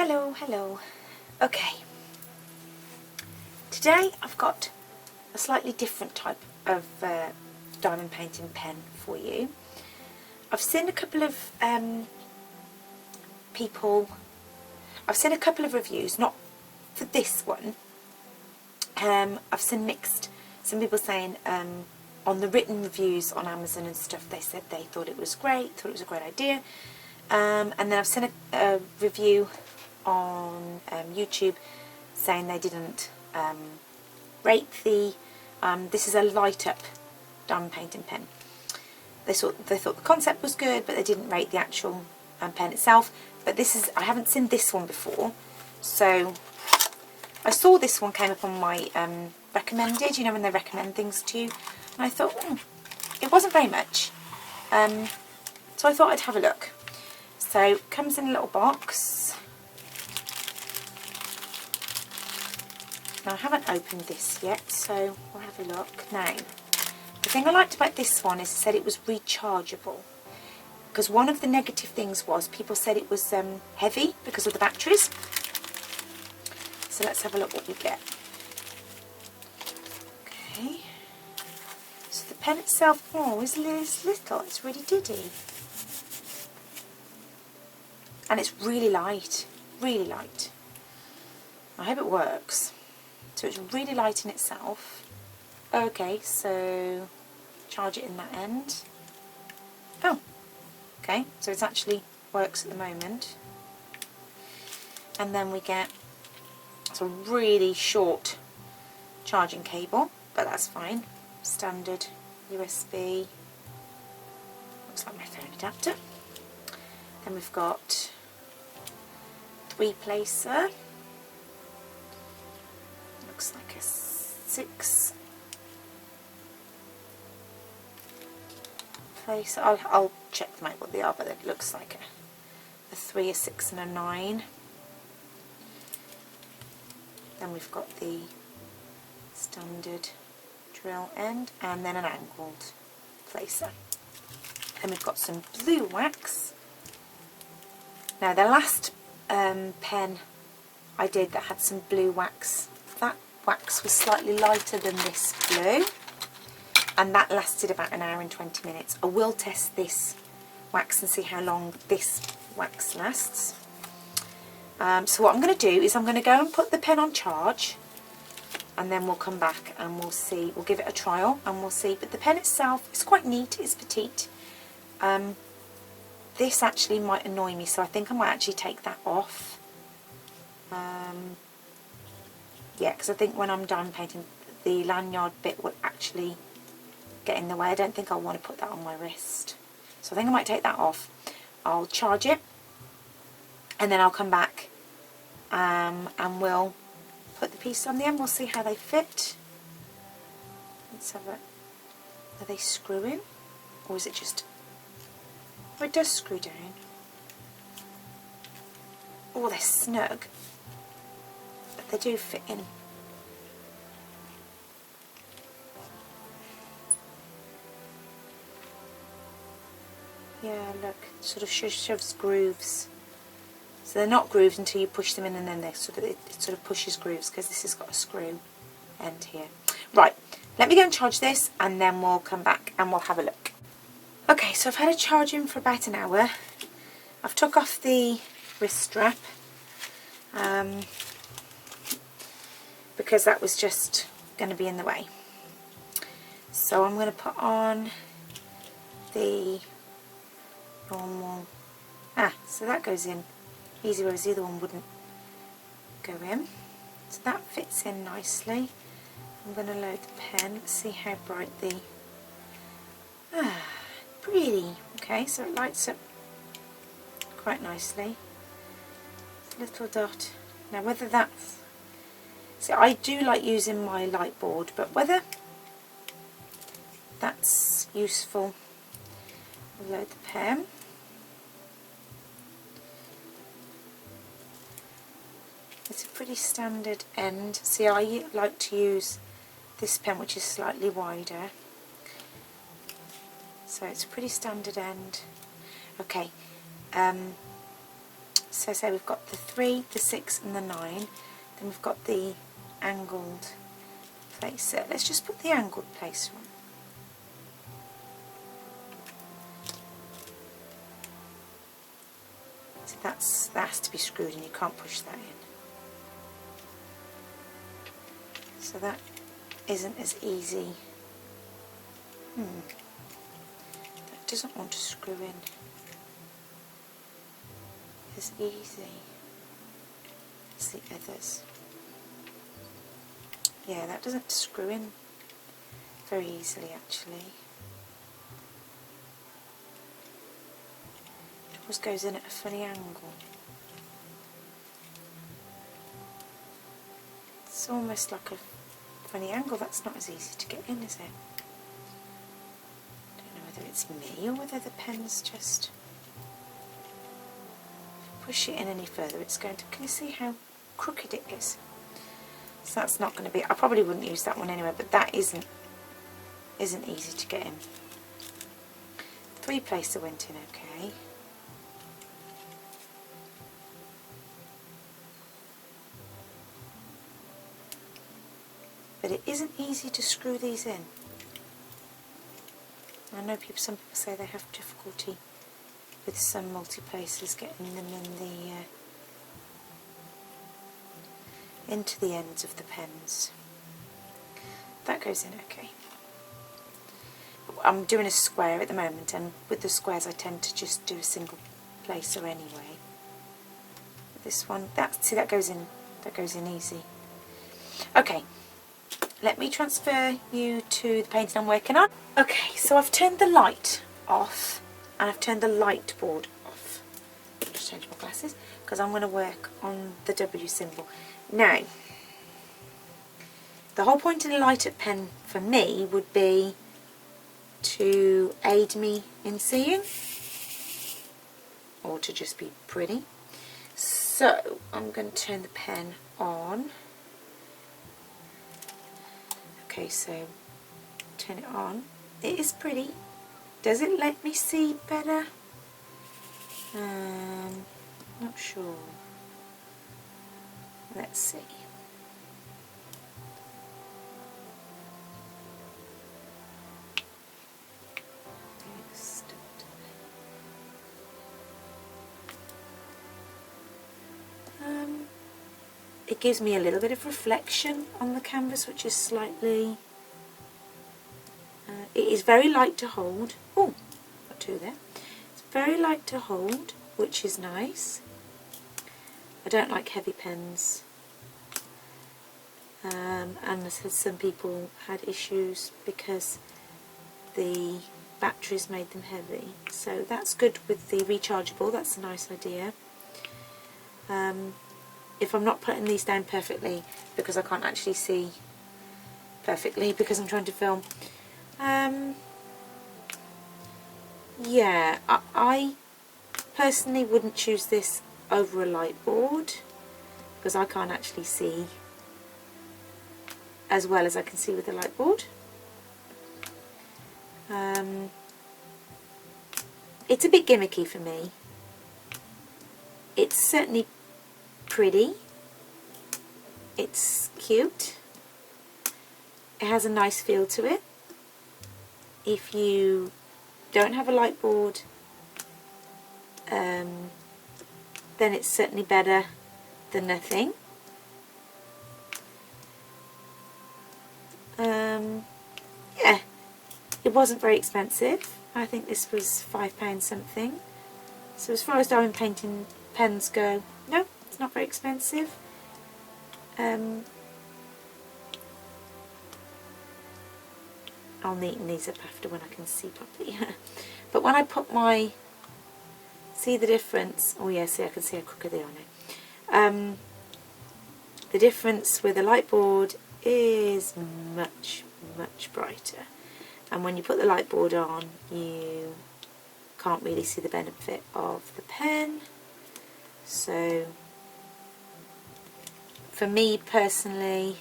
Hello. Okay, today I've got a slightly different type of diamond painting pen for you. I've seen a couple of reviews, not for this one. I've seen mixed, some people saying on the written reviews on Amazon and stuff, they said they thought it was great, thought it was a great idea. And then I've seen a review on YouTube saying they didn't rate the, this is a light up diamond painting pen. They thought the concept was good, but they didn't rate the actual pen itself. But this is, I haven't seen this one before, so I saw this one came up on my recommended, you know when they recommend things to you, and I thought, it wasn't very much, so I thought I'd have a look. So it comes in a little box. Now I haven't opened this yet, so we'll have a look. Now, the thing I liked about this one is it said it was rechargeable, because one of the negative things was people said it was heavy because of the batteries. So let's have a look what we get. Okay, so the pen itself, oh, is little, it's really diddy. And it's really light, really light. I hope it works. So it's really light in itself. Okay, so charge it in that end. Oh, okay, so it actually works at the moment. And then we get a really short charging cable, but that's fine. Standard USB. Looks like my phone adapter. Then we've got 3-placer. Looks like a 6 placer. I'll check them out what they are, but it looks like a 3, a 6 and a 9. Then we've got the standard drill end and then an angled placer. Then we've got some blue wax. Now the last pen I did that had some blue wax, that wax was slightly lighter than this blue, and that lasted about an hour and 20 minutes. I will test this wax and see how long this wax lasts. So what I'm going to do is I'm going to go and put the pen on charge, and then we'll come back and we'll see, we'll give it a trial and we'll see. But the pen itself is quite neat, it's petite. This actually might annoy me, so I think I might actually take that off. Yeah, because I think when I'm done painting, the lanyard bit will actually get in the way. I don't think I want to put that on my wrist. So I think I might take that off. I'll charge it, and then I'll come back and we'll put the piece on the end. We'll see how they fit. Let's have a... Are they screwing? Or is it just... Oh, it does screw down. Oh, they're snug. But they do fit in. Yeah, look, sort of shoves grooves. So they're not grooves until you push them in, and then they sort of, it sort of pushes grooves, because this has got a screw end here. Right, let me go and charge this, and then we'll come back and we'll have a look. Okay, so I've had it charging for about an hour. I've took off the wrist strap because that was just going to be in the way. So I'm going to put on the normal, so that goes in easy, whereas the other one wouldn't go in. So that fits in nicely. I'm going to load the pen. Let's see how bright the, pretty. Okay, so it lights up quite nicely. Little dot. Now whether that's, see, I do like using my light board, but whether that's useful, I'll load the pen. It's a pretty standard end. See, I like to use this pen, which is slightly wider. So it's a pretty standard end. Okay, So say we've got the 3, the 6 and the 9, then we've got the angled placer. Let's just put the angled placer on. So that has to be screwed and you can't push that in. So that isn't as easy. That doesn't want to screw in as easy as the others. Yeah, that doesn't screw in very easily actually. It always goes in at a funny angle. It's almost like a funny angle. That's not as easy to get in, is it? I don't know whether it's me or whether the pen's just... push it in any further, it's going to... Can you see how crooked it is? So that's not going to be... I probably wouldn't use that one anyway, but that isn't easy to get in. 3 placer went in okay. But it isn't easy to screw these in. I know some people say they have difficulty with some multi-placers getting them in the into the ends of the pens. That goes in okay. I'm doing a square at the moment, and with the squares I tend to just do a single placer anyway. This one, that goes in easy. Okay. Let me transfer you to the painting I'm working on. Okay, so I've turned the light off and I've turned the light board off. I'll just change my glasses because I'm going to work on the W symbol. Now, the whole point of the light pen for me would be to aid me in seeing or to just be pretty. So I'm going to turn the pen on. Okay, so turn it on. It is pretty. Does it let me see better? Not sure. Let's see. It gives me a little bit of reflection on the canvas, which is slightly... it is very light to hold. Oh, got 2 there. It's very light to hold, which is nice. I don't like heavy pens. And I said some people had issues because the batteries made them heavy. So that's good with the rechargeable, that's a nice idea. If I'm not putting these down perfectly because I can't actually see perfectly because I'm trying to film, yeah, I personally wouldn't choose this over a light board because I can't actually see as well as I can see with the light board. It's a bit gimmicky for me. It's certainly pretty, it's cute, it has a nice feel to it. If you don't have a light board, then it's certainly better than nothing. Yeah, it wasn't very expensive. I think this was £5 something. So as far as diamond painting pens go, no, it's not very expensive. I'll neaten these up after when I can see properly. But when I put my... See the difference? Oh yeah, see, I can see how crooked they are now. The difference with a light board is much, much brighter. And when you put the light board on, you can't really see the benefit of the pen. So, for me personally,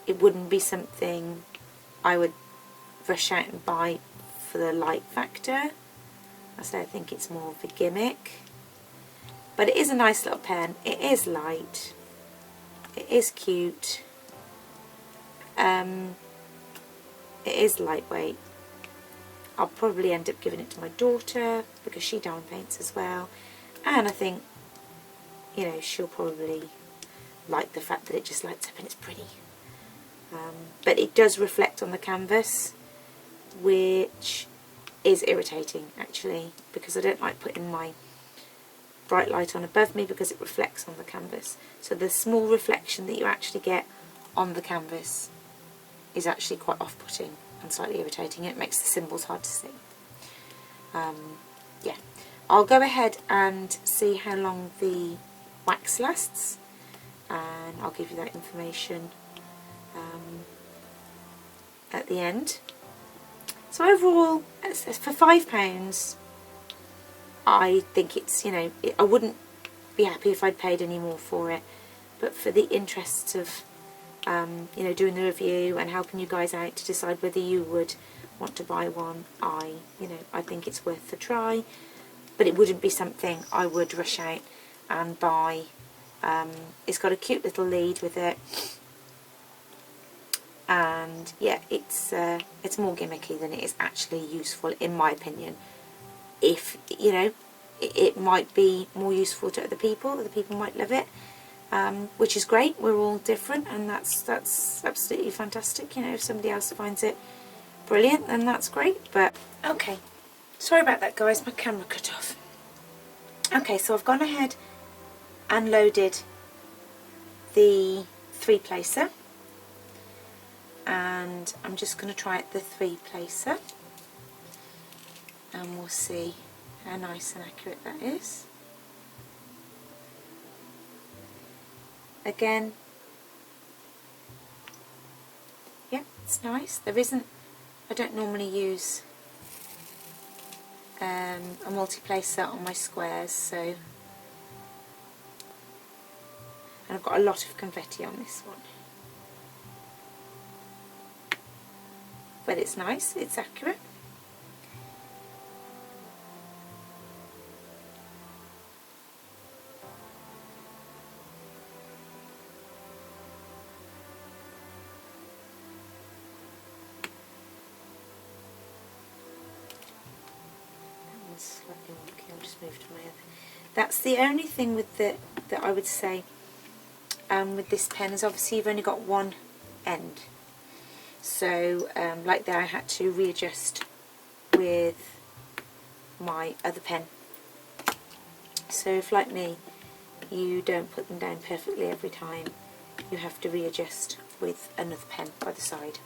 it wouldn't be something I would rush out and buy for the light factor. I think it's more of a gimmick. But it is a nice little pen. It is light. It is cute. It is lightweight. I'll probably end up giving it to my daughter because she diamond paints as well. And I think, you know, she'll probably like the fact that it just lights up and it's pretty. But it does reflect on the canvas, which is irritating actually, because I don't like putting my bright light on above me because it reflects on the canvas. So the small reflection that you actually get on the canvas is actually quite off-putting and slightly irritating. It makes the symbols hard to see. Yeah, I'll go ahead and see how long the wax lasts, and I'll give you that information at the end. So overall, for £5, I think it's, you know, I wouldn't be happy if I'd paid any more for it, but for the interests of you know, doing the review and helping you guys out to decide whether you would want to buy one, I think it's worth the try. But it wouldn't be something I would rush out and buy. It's got a cute little lead with it, and yeah, it's more gimmicky than it is actually useful, in my opinion. If, you know, it might be more useful to other people might love it, which is great. We're all different, and that's absolutely fantastic. You know, if somebody else finds it brilliant, then that's great. But okay, sorry about that, guys, my camera cut off. Okay, so I've gone ahead and loaded the 3-placer, and I'm just going to try it the 3-placer, and we'll see how nice and accurate that is. Again, yeah, it's nice. I don't normally use a multi-placer on my squares, so, and I've got a lot of confetti on this one. But it's nice, it's accurate. Slightly wonky, I'll just move to my other. That's the only thing with that I would say with this pen, is obviously you've only got one end. So like there, I had to readjust with my other pen. So if, like me, you don't put them down perfectly every time, you have to readjust with another pen by the side.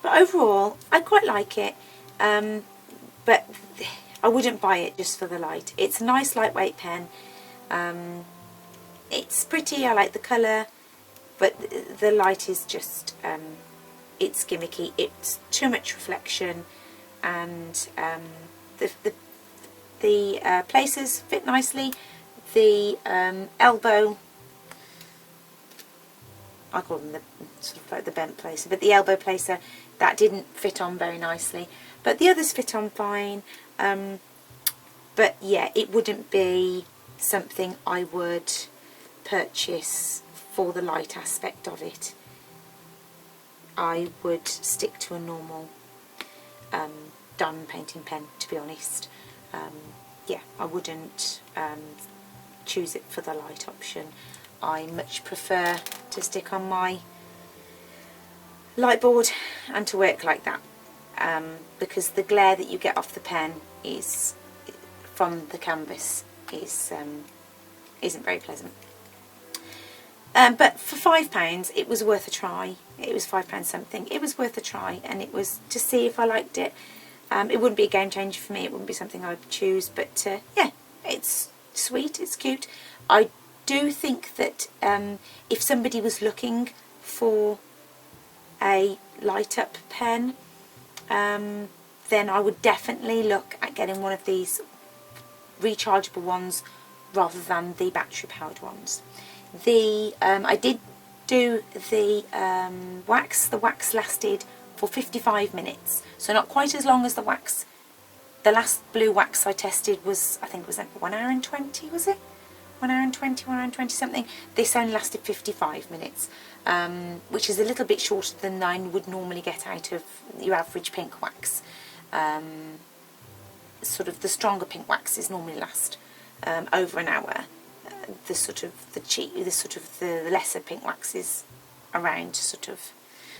But overall, I quite like it, but I wouldn't buy it just for the light. It's a nice lightweight pen. It's pretty, I like the colour, but the light is just, it's gimmicky. It's too much reflection, and the placers fit nicely. The elbow, I call them the sort of like the bent placer, but the elbow placer, that didn't fit on very nicely. But the others fit on fine. But yeah, it wouldn't be something I would purchase for the light aspect of it. I would stick to a normal diamond painting pen, to be honest. Yeah, I wouldn't choose it for the light option. I much prefer to stick on my light board and to work like that, because the glare that you get off the pen is from the canvas isn't very pleasant. But for £5, it was worth a try. It was £5 something. It was worth a try, and it was to see if I liked it. It wouldn't be a game changer for me. It wouldn't be something I would choose. But yeah, it's sweet. It's cute. I do think that if somebody was looking for a light up pen, then I would definitely look at getting one of these rechargeable ones rather than the battery powered ones. I did do the wax. The wax lasted for 55 minutes, so not quite as long as the wax. The last blue wax I tested was, I think, was like 1 hour and 20, was it? 1 hour and 20, 1 hour and 20 something. This only lasted 55 minutes, which is a little bit shorter than I would normally get out of your average pink wax. Sort of the stronger pink waxes normally last over an hour. The lesser pink waxes around sort of,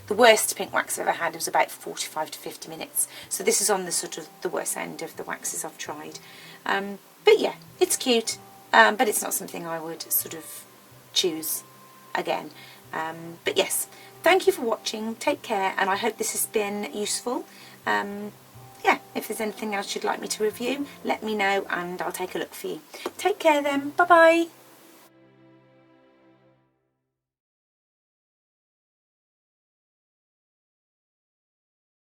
the worst pink wax I've ever had was about 45 to 50 minutes. So this is on the sort of the worst end of the waxes I've tried. But yeah, it's cute, but it's not something I would sort of choose again. But yes, thank you for watching, take care, and I hope this has been useful. Yeah, if there's anything else you'd like me to review, let me know and I'll take a look for you. Take care then, bye bye.